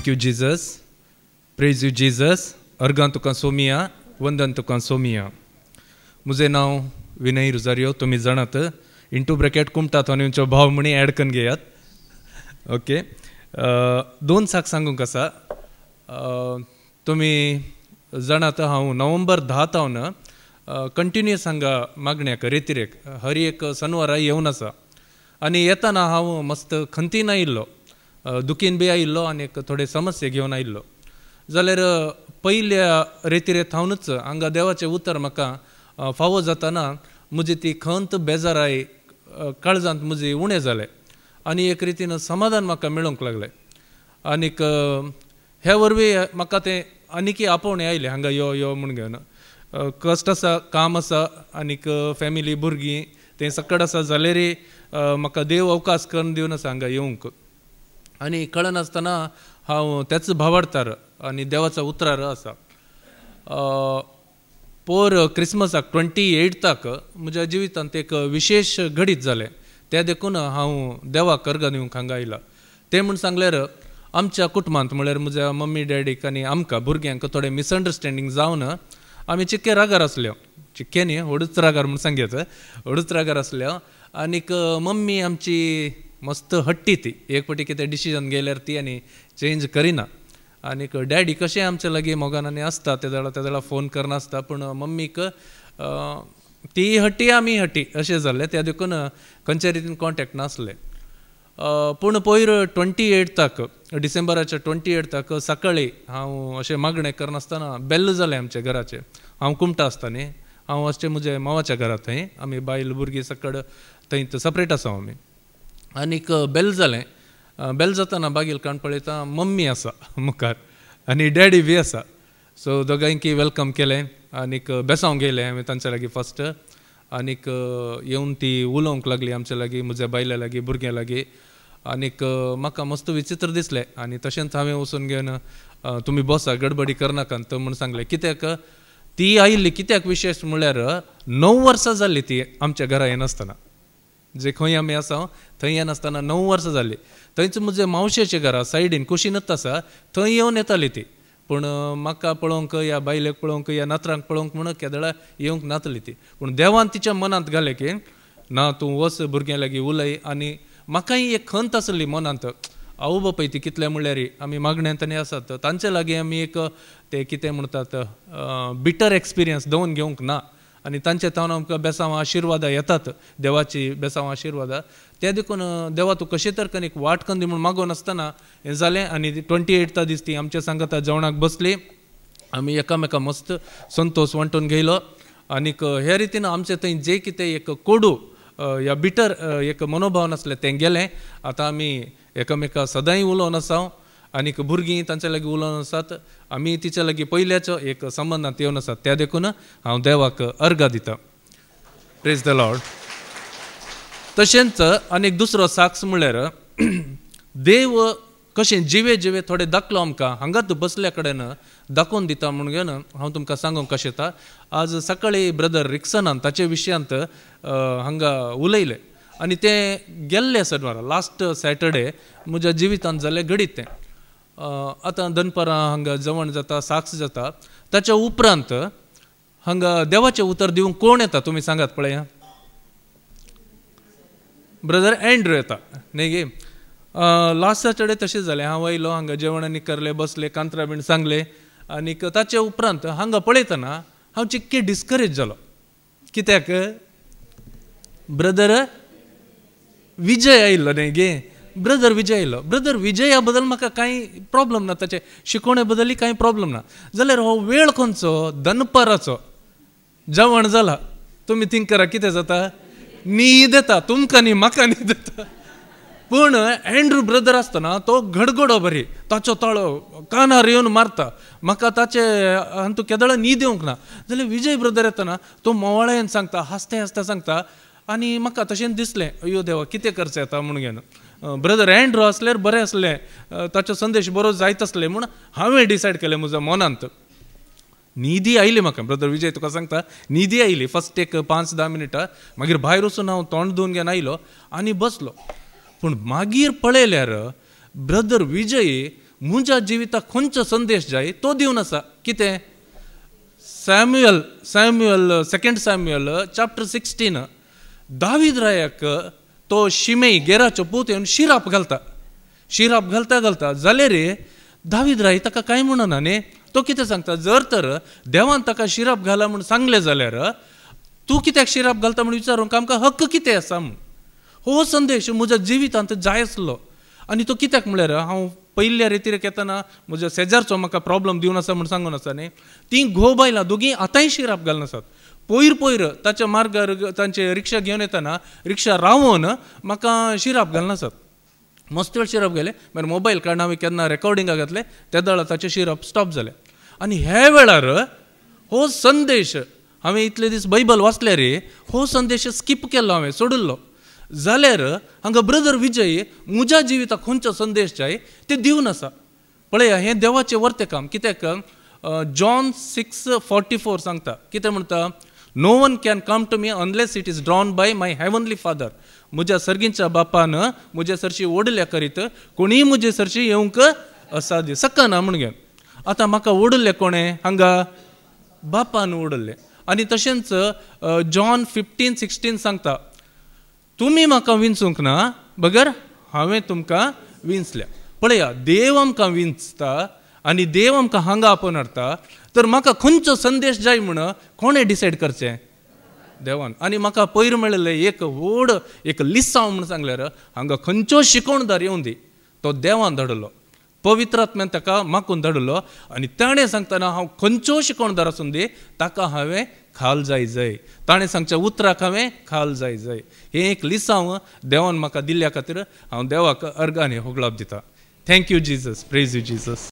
You Jesus, praise you Jesus, अर्गां तुका सोमिया, वंदन तुका सोमिया. म्हजें नांव विनय रुजारियो, तुमी जाणात. इंटू ब्रॅकेट कुमटात आनी तुमचो भाव म्हणी ऍड करून घेयात. ओके. 2 साक सांगूंक आसा. तुमी जाणात हांव नोव्हेंबर 10 तावन कंटिन्युअस हांगा मागण्याक रेतिरेक हर एक शनिवारा येवन आसा. आनी येताना हांव मस्त खंतीन आयिल्लो, दुखीन बी आयिल्लो आनी थोडे समस्या घेवन आयिल्लो. जाल्यार पयल्या रेतिरेत हांवूच हांगा देवाचें उतर म्हाका फावो जाताना म्हजी ती खंत बेजाराय काळजांत म्हजी उणें जालें आनी एक रितीन समाधान म्हाका मेळूंक लागलें. आनीक हे वरवीं म्हाका तें आनीक आपोवणें आयलें हांगा यो यो म्हूण घेवन. कश्ट आसा, काम आसा, आनीक फॅमिली, भुरगीं तें सकड आसा जाल्यारय म्हाका देव अवकाश करून दिवन आसा हांगा येवंक. आनी कळनासतना हांव त्याच भावार्थार आनी देवाचा उतरार आसा. पोर क्रिसमसाक 28 म्हज्या जिवितांत एक विशेष घडीत जालें. तें देखून हांव देवाक अर्गां दिवंक हांगा आयला. तें म्हूण सांगल्यार आमच्या कुटुंबांत म्हळ्यार म्हज्या मम्मी डॅडीक आनी आमकां भुरग्यांक थोडें मिसअंडरस्टँडींग जावन आमी चिक्के रागार आसल्यो. चिक्के न्ही, हळूच रागार म्हूण सांगयात, हळूच रागार आसल्यो. आनीक मम्मी आमची मस्त हट्टी ती, एक फावटी कितें डिसिजन घेयल्यार ती आनी चेंज करिना. आनीक डॅडी कशें आमचे लागीं मोगानांनी आसता, त्या वेळा फोन करनासता, पूण मम्मीक ती हट्टी आमी हट्टी अशें जाल्लें. त्या देखून खंयच्या रितीन कॉन्टॅक्ट नासलें. पूण पयर 28 डिसेंबराच्या 28 सकाळीं हांव अशें मागणें करनासतना बेल्ल जालें आमच्या घराचें. हांव कुमटा आसता न्ही, हांव अशें म्हज्या मांवाच्या घरांत थंय, आमी बायल भुरगीं सकड थंय सपरेट आसा आमी. आनीक बेल जालें. बेल जाताना बागेल काण पळयता मम्मी आसा मुखार आनी डॅडी बी आसा. सो दोगांयकी वेलकम केलें आनीक बेसांव गेलें हांवें तांच्या लागीं फस्ट. आनीक येवन ती उलोवंक लागली आमच्या लागीं, म्हज्या बायल्या लागीं, भुरग्यां लागीं. आनीक म्हाका मस्त विचित्र दिसलें आनी तशेंच हांवें वचून घेवन तुमी बसा, गडबडी करनाकात म्हूण सांगलें. कित्याक ती आयिल्ली, कित्याक विशेश म्हळ्यार 9 वर्सां जाल्लीं ती आमच्या घरा येनासतना. जे खंय आमी आसा थंय येनासतना 9 वर्सां जाल्लीं. थंयच म्हज्या मावशेचें घरा सायडीन कुशीनच आसा, थंय येवन येताली ती. पूण म्हाका पळोवंक, या बायलेक पळोवंक, या नातरांक पळोवंक म्हूण केदळा येवंक नातली ती. पूण देवान तिच्या मनांत घालें की ना, तूं वच भुरग्यां लागीं उलय. आनी म्हाकाय एक खंत आसली मनांत, आवय बापाय ती कितले म्हणल्यार आमी मागण्यांत आनी आसात, तांचे लागीं आमी एक ते कितें म्हणटात बिटर एक्सपिरियन्स दवरून घेवंक ना. आनी तांचे तावन आमकां बेसांव आशिर्वादां येतात, देवाची बेसांव आशिर्वादां. ते देखून देवा तूं कशें तर कनीक वाट कंदी म्हूण मागोवन आसतना हें जालें. आनी 28 दीस ती आमच्या सांगाता जेवणाक बसली. आमी एकामेका मस्त संतोश वांटून घेयलो. आनीक हे रितीन आमचें थंय जें कितें एक कोडू या बिटर एक मनोभाव नासलें तें गेलें. आतां आमी एकामेका सदांय उलोवन आसा. आनीक भुरगीं तांच्या लागीं उलोवन आसात. आमी तिच्या लागीं पयल्याचो एक संबंदांत येवन आसात. त्या देखून हांव देवाक अर्गां दितां. Praise the Lord. तशेंच आनीक दुसरो साक्ष म्हळ्यार देव कशें जिवे जिवे थोडे दाखलो आमकां हांगाच बसल्या कडेन दाखोवन दिता म्हूण घेवन हांव तुमकां सांगूंक कशें येता. आज सकाळीं ब्रदर रिक्सनान ताचे विशयांत हांगा उलयलें आनी तें गेल्ले शेनवारा लास्ट सॅटर्डे म्हज्या जिवितांत जालें घडीत तें. आतां दनपारां हांगा जेवण जाता, साक्ष जाता. ताच्या उपरांत हांगा देवाचें उतर दिवंक कोण येता तुमी सांगात पळया. ब्रदर एंड्रू येता न्ही गे. लास्ट सॅटर्डे तशें जालें. हांव आयलो, हांगा जेवण आनी करलें, बसलें, कांतरां बीन सांगलें. आनीक ताचे उपरांत हांगा पळयतना हांव चिक्के डिस्करेज जालो. कित्याक ब्रदर विजय आयिल्लो न्ही गे. ब्रदर विजय आयिल्लो. ब्रदर विजया बद्दल म्हाका कांय प्रॉब्लम ना, ताचे शिकोवणे बद्दलय कांय प्रॉब्लम ना. जाल्यार हो वेळ खंयचो, दनपाराचो जेवण जाला. तुमी थिंक करा कितें जाता. न्हीद येता तुमकां न्ही, म्हाका न्हीद येता. पूण एंड्रू ब्रदर आसतना तो घडघडो बरी, ताचो ताळो कानार येवन मारता. म्हाका ताचे हातूंत केदळ न्हीद येवंक ना. जाल्यार विजय ब्रदर येतना तो मोवाळेन सांगता, हांसता हांसता सांगता. आनी म्हाका तशें दिसलें, अयो देवा कितें करचें येता म्हूण घेवन. ब्रदर एंड्रू आसल्यार बरें आसलें, ताचो संदेश बरो जायत आसलें म्हूण हांवें डिसायड केलें म्हज्या मनांत. न्हिदी आयली म्हाका. ब्रदर विजय तुका सांगता, न्हिदी आयली फस्ट एक 5-10 मिनटां. मागीर भायर वचून हांव तोंड धुवन घेवन आयलो आनी बसलो. पूण मागीर पळयल्यार ब्रदर विजय म्हज्या जिविताक खंयचो संदेश जाय तो दिवन आसा. कितें? सॅम्युएल 2 सॅम्युएल चॅप्टर 16 दावीद रायाक तो शिमेई गेराचो पूत येवन शिराप घालता जाल्यार दावीद राय ताका कांय म्हणना न्ही. तो कितें सांगता, जर तर देवान ताका शिराप घाला म्हूण सांगलें जाल्यार तूं कित्याक शिराप घालता म्हूण विचारूंक आमकां हक्क कितें आसा म्हूण. हो संदेश म्हज्या जिवितांत जाय आसलो. आनी तो कित्याक म्हळ्यार हांव पयल्या रितीरेक येतना म्हज्या शेजारचो म्हाका प्रॉब्लम दिवन आसा म्हूण सांगून आसा न्ही. तीं घोव बायलां दोगूय आतांय शिराप घालून आसात. पयर ताच्या मार्गार तांचे रिक्षा घेवन येतना रिक्षा रावोवन म्हाका शिराप घालून आसात. मस्त वेळ शिराप गेले, मागीर मोबायल काडून हांवें केन्ना रेकॉर्डिंगाक घातलें, त्या दळा ताचे शिराप स्टॉप जालें. आनी ह्या वेळार हो संदेश हांवें इतले दीस बायबल वाचले रे, हो संदेश स्कीप केल्लो, हांवें सोडिल्लो. जाल्यार हांगा ब्रदर विजय म्हज्या जिविताक खंयचो संदेश जाय ते दिवन आसा. पळया, हें देवाचें वर्तें काम. कित्याक जॉन 6:44 सांगता, कितें म्हणटा, no one can come to me unless it is drawn by my heavenly father. म्हज्या सर्गींच्या बापान म्हजे सरशी ओडल्या करीत कोणीय म्हजे सरशी येवंक असाध्य सकना म्हूण घेवन. आतां म्हाका ओडले कोणें? हांगा बापान ओडले. आनी तशेंच जॉन 15:16 सांगता, तुमी म्हाका विंचूंक ना बगर हांवें तुमकां विंचल्या. पळया, देव आमकां विंचता आनी देव आमकां हांगा आपोवन हाडटा. तर म्हाका खंयचो संदेश जाय म्हूण कोणें डिसायड करचें? देवान. आनी म्हाका पयर मेळिल्लें एक लिसांव म्हूण सांगल्यार हांगा खंयचो शिकोवणदार येवं दी, तो देवान धाडलो, पवित्र आत्म्यान ताका मागून धाडलो. आनी ताणें सांगतना हांव खंयचो शिकोवणदार आसूं दी ताका हांवें खाल जाय. ताणें सांगच्या उतराक हांवें खाल जाय. हें एक लिसांव देवान म्हाका दिल्ल्या खातीर हांव देवाक अर्गांनी होगळाप दिता. Thank you Jesus. Praise you Jesus.